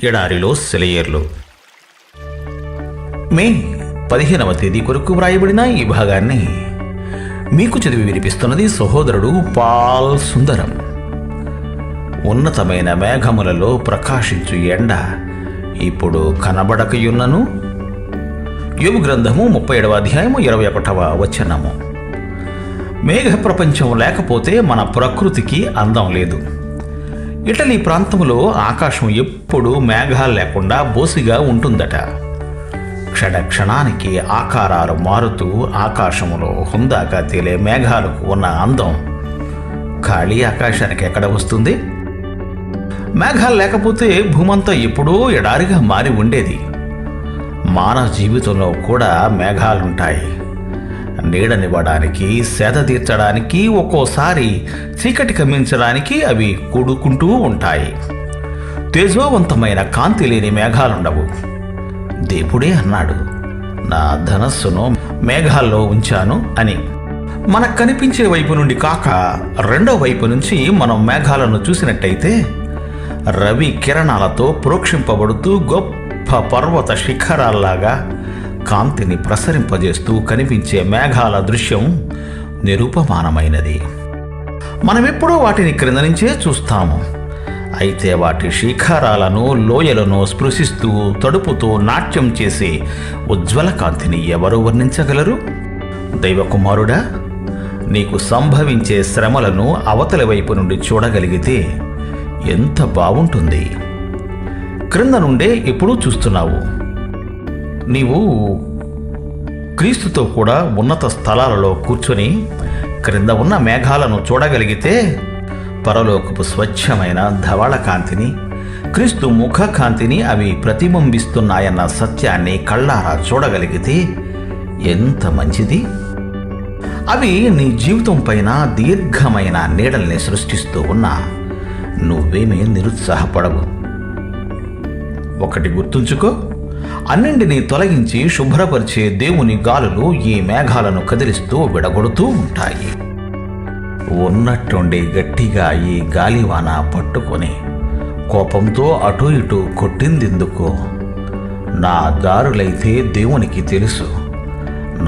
ఎడారిలో సెలయేర్లు. మే 15వ తేదీ కొరకు వ్రాయబడిన ఈ భాగాన్ని మీకు చదివి వినిపిస్తున్నది సహోదరుడు పాల్ సుందరం. ఉన్నతమైన మేఘములలో ప్రకాశించు ఎండ ఇప్పుడు కనబడకయున్నను. యోబు గ్రంథము 37వ అధ్యాయము 21వ వచనము. మేఘ ప్రపంచం లేకపోతే మన ప్రకృతికి అందం లేదు. ఇటలీ ప్రాంతంలో ఆకాశం ఎప్పుడూ మేఘాలు లేకుండా బోసిగా ఉంటుందట. క్షణానికి ఆకారాలు మారుతూ ఆకాశంలో హుందాగా తేలే మేఘాలకు ఉన్న అందం ఖాళీ ఆకాశానికి ఎక్కడ వస్తుంది? మేఘాలు లేకపోతే భూమంతా ఎప్పుడూ ఎడారిగా మారి ఉండేది. మానవ జీవితంలో కూడా మేఘాలుంటాయి. నీడనివ్వడానికి, సేద తీర్చడానికి, ఒక్కోసారి చీకటి కమ్మించడానికి అవి కూడుకుంటూ ఉంటాయి. తేజోవంతమైన కాంతి లేని మేఘాలుండవు. దేవుడే అన్నాడు, నా ధనస్సును మేఘాల్లో ఉంచాను అని. మనకు కనిపించే వైపు నుండి కాక రెండో వైపు నుంచి మనం మేఘాలను చూసినట్టయితే రవి కిరణాలతో ప్రోక్షింపబడుతూ గొప్ప పర్వత శిఖరాల్లాగా కాంతిని ప్రసరింపజేస్తూ కనిపించే మేఘాల దృశ్యం నిరూపమానమైనది. మనమెప్పుడూ వాటిని క్రింద నుంచే చూస్తాము. అయితే వాటి శిఖరాలను, లోయలను స్పృశిస్తూ తడుపుతూ నాట్యం చేసే ఉజ్వల కాంతిని ఎవరు వర్ణించగలరు? దైవకుమారుడా, నీకు సంభవించే శ్రమలను అవతలి వైపు నుండి చూడగలిగితే ఎంత బాగుంటుంది. క్రింద నుండే ఎప్పుడూ చూస్తున్నావు. నీవు క్రీస్తుతో కూడా ఉన్నత స్థలాలలో కూర్చొని క్రింద ఉన్న మేఘాలను చూడగలిగితే పరలోకపు స్వచ్ఛమైన ధవళ కాంతిని, క్రీస్తు ముఖ కాంతిని అవి ప్రతిబింబిస్తున్నాయన్న సత్యాన్ని కళ్ళారా చూడగలిగితే ఎంత మంచిది. అవి నీ జీవితం పైన దీర్ఘమైన నీడల్ని సృష్టిస్తూ ఉన్నా నువ్వేమీ నిరుత్సాహపడవు. ఒకటి గుర్తుంచుకో, అన్నింటినీ తొలగించి శుభ్రపరిచే దేవుని గాలులు ఈ మేఘాలను కదిలిస్తూ విడగొడుతూ ఉంటాయి. ఉన్నట్టుండి గట్టిగా ఈ గాలివాన పట్టుకొని కోపంతో అటూ ఇటూ కొట్టిందెందుకు? నా దారులైతే దేవునికి తెలుసు.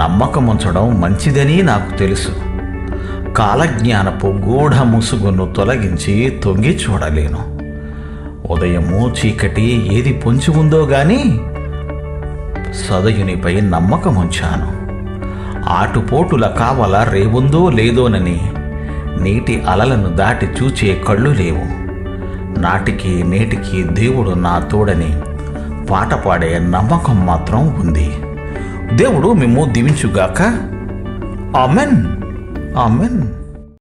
నమ్మకముంచడం మంచిదని నాకు తెలుసు. కాలజ్ఞానపు గూఢ ముసుగును తొలగించి తొంగి చూడలేను. ఉదయము చీకటి ఏది పొంచి ఉందో గాని సదయునిపై నమ్మకముంచాను. ఆటుపోటుల కావల రేవుందో లేదోనని నీటి అలలను దాటి చూచే కళ్ళు లేవు. నాటికి నేటికి దేవుడు నా తోడని పాట పాడే నమ్మకం మాత్రం ఉంది. దేవుడు మిమ్ము దీవించుగాక. Amen, amen.